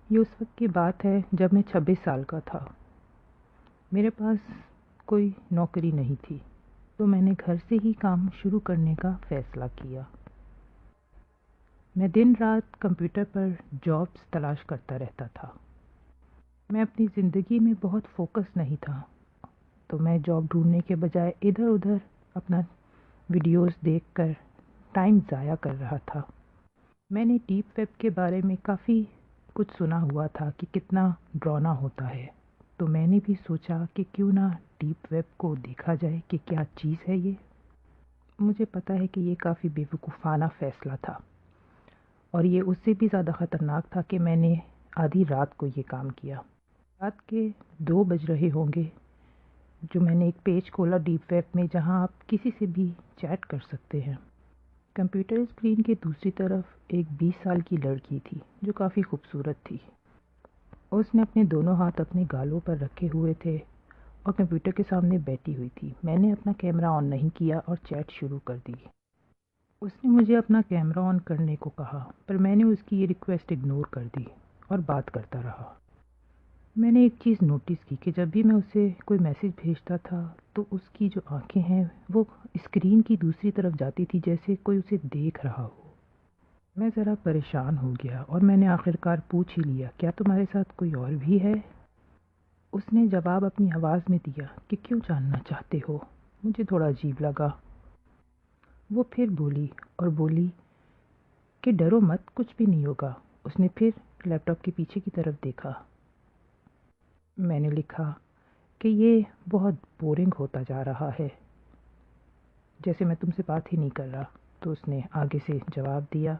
یہ اس وقت کی بات ہے جب میں 26 سال کا تھا۔ میرے پاس کوئی نوکری نہیں تھی، تو میں نے گھر سے ہی کام شروع کرنے کا فیصلہ کیا۔ میں دن رات کمپیوٹر پر جابس تلاش کرتا رہتا تھا۔ میں اپنی زندگی میں بہت فوکس نہیں تھا، تو میں جاب ڈھونڈنے کے بجائے ادھر ادھر اپنا ویڈیوز دیکھ کر ٹائم ضائع کر رہا تھا۔ میں نے ڈیپ ویب کے بارے میں کافی کچھ سنا ہوا تھا کہ کتنا ڈراؤنا ہوتا ہے، تو میں نے بھی سوچا کہ کیوں نہ ڈیپ ویب کو دیکھا جائے کہ کیا چیز ہے یہ۔ مجھے پتا ہے کہ یہ کافی بے وقوفانہ فیصلہ تھا، اور یہ اس سے بھی زیادہ خطرناک تھا کہ میں نے آدھی رات کو یہ کام کیا۔ رات کے 2 بج رہے ہوں گے جو میں نے ایک پیج کھولا ڈیپ ویب میں، جہاں آپ کسی سے بھی چیٹ کر سکتے ہیں۔ کمپیوٹر اسکرین کے دوسری طرف ایک 20 سال کی لڑکی تھی جو کافی خوبصورت تھی۔ اس نے اپنے دونوں ہاتھ اپنے گالوں پر رکھے ہوئے تھے اور کمپیوٹر کے سامنے بیٹھی ہوئی تھی۔ میں نے اپنا کیمرہ آن نہیں کیا اور چیٹ شروع کر دی۔ اس نے مجھے اپنا کیمرہ آن کرنے کو کہا، پر میں نے اس کی یہ ریکویسٹ اگنور کر دی اور بات کرتا رہا۔ میں نے ایک چیز نوٹس کی کہ جب بھی میں اسے کوئی میسیج بھیجتا تھا تو اس کی جو آنکھیں ہیں وہ اسکرین کی دوسری طرف جاتی تھی، جیسے کوئی اسے دیکھ رہا ہو۔ میں ذرا پریشان ہو گیا اور میں نے آخرکار پوچھ ہی لیا، کیا تمہارے ساتھ کوئی اور بھی ہے؟ اس نے جواب اپنی آواز میں دیا کہ کیوں جاننا چاہتے ہو؟ مجھے تھوڑا عجیب لگا۔ وہ پھر بولی اور بولی کہ ڈرو مت، کچھ بھی نہیں ہوگا۔ اس نے پھر لیپ ٹاپ کے پیچھے کی طرف دیکھا۔ میں نے لکھا کہ یہ بہت بورنگ ہوتا جا رہا ہے، جیسے میں تم سے بات ہی نہیں کر رہا۔ تو اس نے آگے سے جواب دیا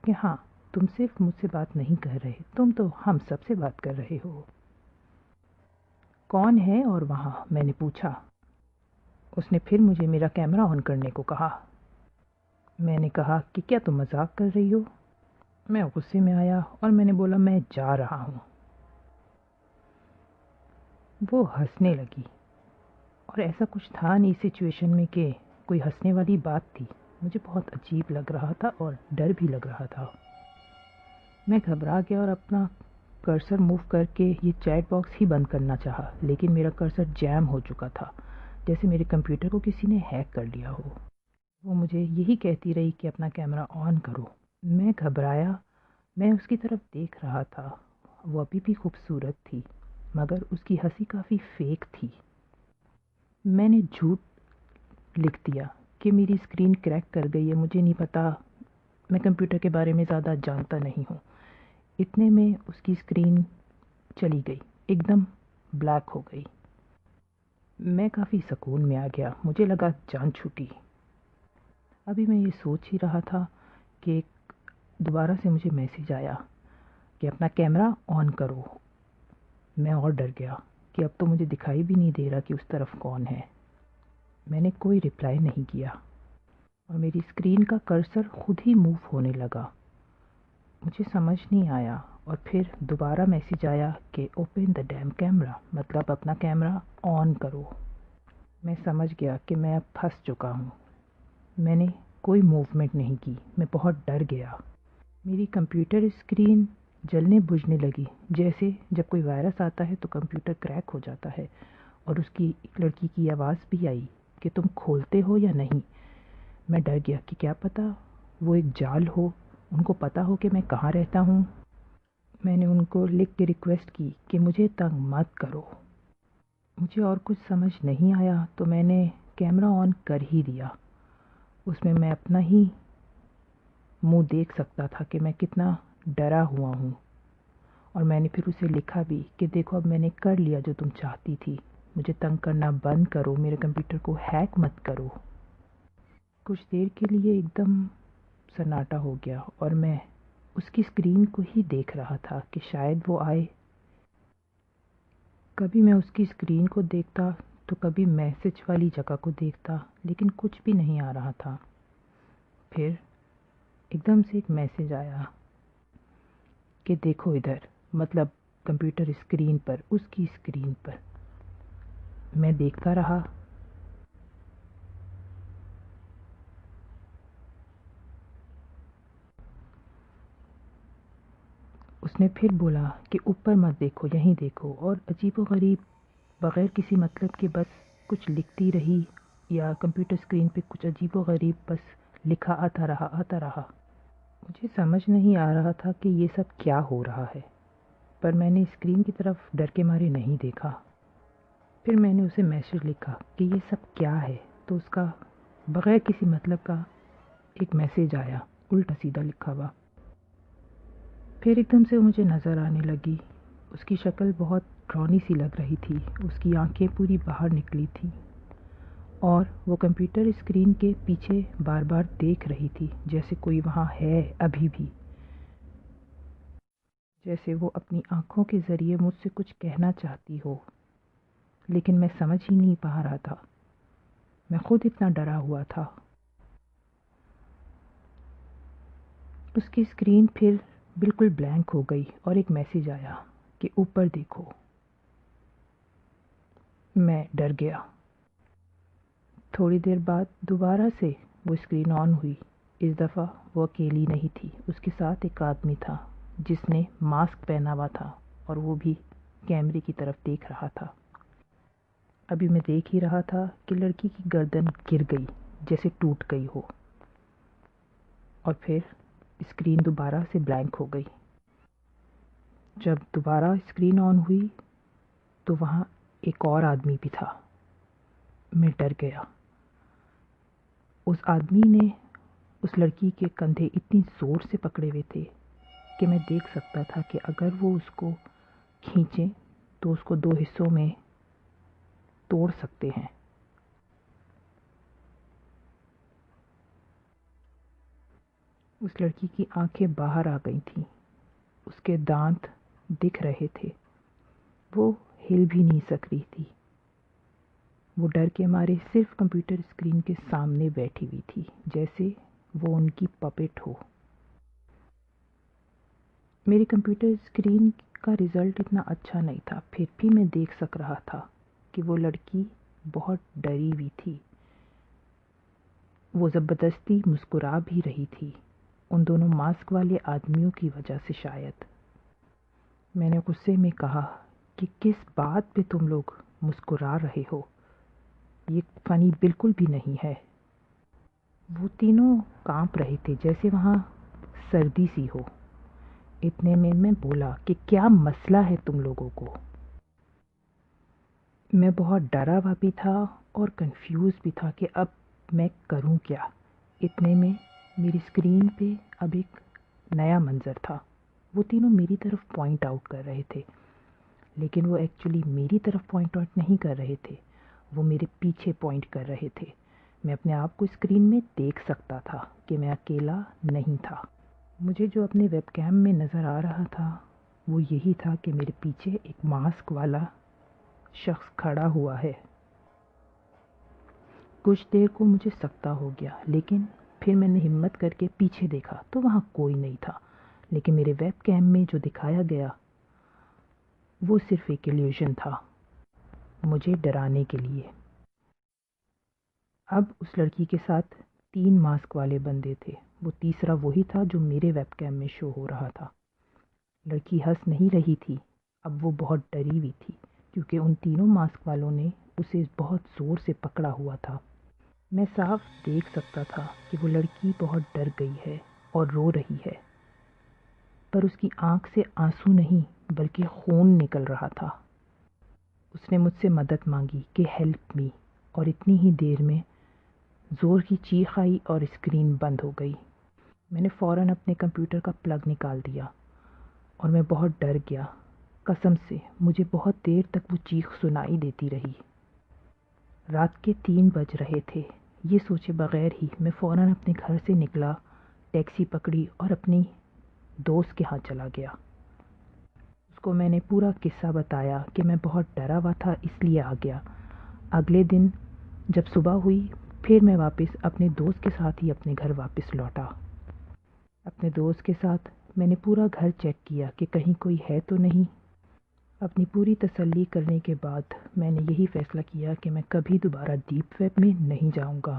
کہ ہاں، تم صرف مجھ سے بات نہیں کر رہے، تم تو ہم سب سے بات کر رہے ہو۔ کون ہے اور وہاں؟ میں نے پوچھا۔ اس نے پھر مجھے میرا کیمرہ آن کرنے کو کہا۔ میں نے کہا کہ کیا تم مذاق کر رہی ہو؟ میں غصے میں آیا اور میں نے بولا میں جا رہا ہوں۔ وہ ہنسنے لگی، اور ایسا کچھ تھا نہیں سچویشن میں کہ کوئی ہنسنے والی بات تھی۔ مجھے بہت عجیب لگ رہا تھا اور ڈر بھی لگ رہا تھا۔ میں گھبرا گیا اور اپنا کرسر موو کر کے یہ چیٹ باکس ہی بند کرنا چاہا، لیکن میرا کرسر جیم ہو چکا تھا، جیسے میرے کمپیوٹر کو کسی نے ہیک کر لیا ہو۔ وہ مجھے یہی کہتی رہی کہ اپنا کیمرہ آن کرو۔ میں گھبرایا، میں اس کی طرف دیکھ رہا تھا۔ وہ ابھی بھی خوبصورت تھی، مگر اس کی ہنسی کافی فیک تھی۔ میں نے جھوٹ لکھ دیا کہ میری اسکرین کریک کر گئی ہے، مجھے نہیں پتا، میں کمپیوٹر کے بارے میں زیادہ جانتا نہیں ہوں۔ اتنے میں اس کی اسکرین چلی گئی، ایک دم بلیک ہو گئی۔ میں کافی سکون میں آ گیا، مجھے لگا جان چھوٹی۔ ابھی میں یہ سوچ ہی رہا تھا کہ دوبارہ سے مجھے میسیج آیا کہ اپنا کیمرہ آن کرو۔ میں اور ڈر گیا کہ اب تو مجھے دکھائی بھی نہیں دے رہا کہ اس طرف کون ہے۔ میں نے کوئی رپلائی نہیں کیا اور میری اسکرین کا کرسر خود ہی موو ہونے لگا۔ مجھے سمجھ نہیں آیا، اور پھر دوبارہ میسیج آیا کہ اوپن دا ڈیم کیمرہ، مطلب اپنا کیمرہ آن کرو۔ میں سمجھ گیا کہ میں اب پھنس چکا ہوں۔ میں نے کوئی موومنٹ نہیں کی، میں بہت ڈر گیا۔ میری کمپیوٹر اسکرین جلنے بجھنے لگی، جیسے جب کوئی وائرس آتا ہے تو کمپیوٹر کریک ہو جاتا ہے، اور اس کی ایک لڑکی کی آواز بھی آئی کہ تم کھولتے ہو یا نہیں۔ میں ڈر گیا کہ کیا پتا وہ ایک جال ہو، ان کو پتا ہو کہ میں کہاں رہتا ہوں۔ میں نے ان کو لکھ کے ریکویسٹ کی کہ مجھے تنگ مت کرو۔ مجھے اور کچھ سمجھ نہیں آیا تو میں نے کیمرہ آن کر ہی دیا۔ اس میں میں اپنا ہی منہ دیکھ سکتا تھا کہ میں کتنا ڈرا ہوا ہوں، اور میں نے پھر اسے لکھا بھی کہ دیکھو اب میں نے کر لیا جو تم چاہتی تھی، مجھے تنگ کرنا بند کرو، میرے کمپیوٹر کو ہیک مت کرو۔ کچھ دیر کے لیے ایک دم سناٹا ہو گیا اور میں اس کی اسکرین کو ہی دیکھ رہا تھا کہ شاید وہ آئے۔ کبھی میں اس کی اسکرین کو دیکھتا تو کبھی میسج والی جگہ کو دیکھتا، لیکن کچھ بھی نہیں آ رہا تھا۔ پھر ایک دم سے ایک میسج آیا کہ دیکھو ادھر، مطلب کمپیوٹر اسکرین پر، اس کی اسکرین پر۔ میں دیکھتا رہا۔ اس اس نے پھر بولا کہ اوپر مت دیکھو، یہیں دیکھو، اور عجیب و غریب بغیر کسی مطلب کے بس کچھ لکھتی رہی، یا کمپیوٹر اسکرین پہ کچھ عجیب و غریب بس لکھا آتا رہا. مجھے سمجھ نہیں آ رہا تھا کہ یہ سب کیا ہو رہا ہے، پر میں نے اسکرین کی طرف ڈر کے مارے نہیں دیکھا. پھر میں نے اسے میسج لکھا کہ یہ سب کیا ہے، تو اس کا بغیر کسی مطلب کا ایک میسج آیا، الٹا سیدھا لکھا ہوا. پھر ایک دم سے وہ مجھے نظر آنے لگی. اس کی شکل بہت ڈرونی سی لگ رہی تھی، اس کی آنکھیں پوری باہر نکلی تھیں، اور وہ کمپیوٹر اسکرین کے پیچھے بار بار دیکھ رہی تھی، جیسے کوئی وہاں ہے ابھی بھی، جیسے وہ اپنی آنکھوں کے ذریعے مجھ سے کچھ کہنا چاہتی ہو، لیکن میں سمجھ ہی نہیں پا رہا تھا. میں خود اتنا ڈرا ہوا تھا. اس کی اسکرین پھر بالکل بلینک ہو گئی اور ایک میسج آیا کہ اوپر دیکھو. میں ڈر گیا. تھوڑی دیر بعد دوبارہ سے وہ اسکرین آن ہوئی. اس دفعہ وہ اکیلی نہیں تھی، اس کے ساتھ ایک آدمی تھا جس نے ماسک پہنا ہوا تھا، اور وہ بھی کیمرے کی طرف دیکھ رہا تھا. ابھی میں دیکھ ہی رہا تھا کہ لڑکی کی گردن گر گئی، جیسے ٹوٹ گئی ہو، اور پھر اسکرین دوبارہ سے بلینک ہو گئی. جب دوبارہ اسکرین آن ہوئی تو وہاں ایک اور آدمی بھی تھا. میں ڈر گیا. اس آدمی نے اس لڑکی کے کندھے اتنی زور سے پکڑے ہوئے تھے کہ میں دیکھ سکتا تھا کہ اگر وہ اس کو کھینچیں تو اس کو 2 حصوں میں توڑ سکتے ہیں. اس لڑکی کی آنکھیں باہر آ گئی تھیں، اس کے دانت دکھ رہے تھے، وہ ہل بھی نہیں سک رہی تھی. وہ ڈر کے مارے صرف کمپیوٹر اسکرین کے سامنے بیٹھی ہوئی تھی، جیسے وہ ان کی پپٹ ہو. میری کمپیوٹر اسکرین کا رزلٹ اتنا اچھا نہیں تھا، پھر بھی میں دیکھ سک رہا تھا کہ وہ لڑکی بہت ڈری ہوئی تھی. وہ زبردستی مسکرا بھی رہی تھی، ان دونوں ماسک والے آدمیوں کی وجہ سے شاید. میں نے غصے میں کہا کہ کس بات پہ تم لوگ مسکرا رہے ہو، یہ فنی بالکل بھی نہیں ہے. وہ تینوں کانپ رہے تھے جیسے وہاں سردی سی ہو. اتنے میں بولا کہ کیا مسئلہ ہے تم لوگوں کو. میں بہت ڈرا ہوا بھی تھا اور کنفیوز بھی تھا کہ اب میں کروں کیا. اتنے میں میری اسکرین پہ اب ایک نیا منظر تھا. وہ تینوں میری طرف پوائنٹ آؤٹ کر رہے تھے، لیکن وہ ایکچولی میری طرف پوائنٹ آؤٹ نہیں کر رہے تھے، وہ میرے پیچھے پوائنٹ کر رہے تھے. میں اپنے آپ کو اسکرین میں دیکھ سکتا تھا کہ میں اکیلا نہیں تھا. مجھے جو اپنے ویب کیم میں نظر آ رہا تھا وہ یہی تھا کہ میرے پیچھے ایک ماسک والا شخص کھڑا ہوا ہے. کچھ دیر کو مجھے سکتہ ہو گیا، لیکن پھر میں نے ہمت کر کے پیچھے دیکھا تو وہاں کوئی نہیں تھا. لیکن میرے ویب کیم میں جو دکھایا گیا وہ صرف ایک ایلیوژن تھا، مجھے ڈرانے کے لیے. اب اس لڑکی کے ساتھ 3 ماسک والے بندے تھے. وہ تیسرا وہی تھا جو میرے ویب کیم میں شو ہو رہا تھا. لڑکی ہنس نہیں رہی تھی، اب وہ بہت ڈری ہوئی تھی کیونکہ ان تینوں ماسک والوں نے اسے بہت زور سے پکڑا ہوا تھا. میں صاف دیکھ سکتا تھا کہ وہ لڑکی بہت ڈر گئی ہے اور رو رہی ہے، پر اس کی آنکھ سے آنسو نہیں بلکہ خون نکل رہا تھا. اس نے مجھ سے مدد مانگی کہ ہیلپ می، اور اتنی ہی دیر میں زور کی چیخ آئی اور اسکرین بند ہو گئی. میں نے فوراً اپنے کمپیوٹر کا پلگ نکال دیا اور میں بہت ڈر گیا. قسم سے مجھے بہت دیر تک وہ چیخ سنائی دیتی رہی. رات کے 3 بج رہے تھے. یہ سوچے بغیر ہی میں فوراً اپنے گھر سے نکلا، ٹیکسی پکڑی اور اپنی دوست کے ہاں چلا گیا. اس کو میں نے پورا قصہ بتایا کہ میں بہت ڈرا ہوا تھا اس لیے آ گیا. اگلے دن جب صبح ہوئی پھر میں واپس اپنے دوست کے ساتھ ہی اپنے گھر واپس لوٹا. اپنے دوست کے ساتھ میں نے پورا گھر چیک کیا کہ کہیں کوئی ہے تو نہیں. اپنی پوری تسلی کرنے کے بعد میں نے یہی فیصلہ کیا کہ میں کبھی دوبارہ ڈیپ ویب میں نہیں جاؤں گا.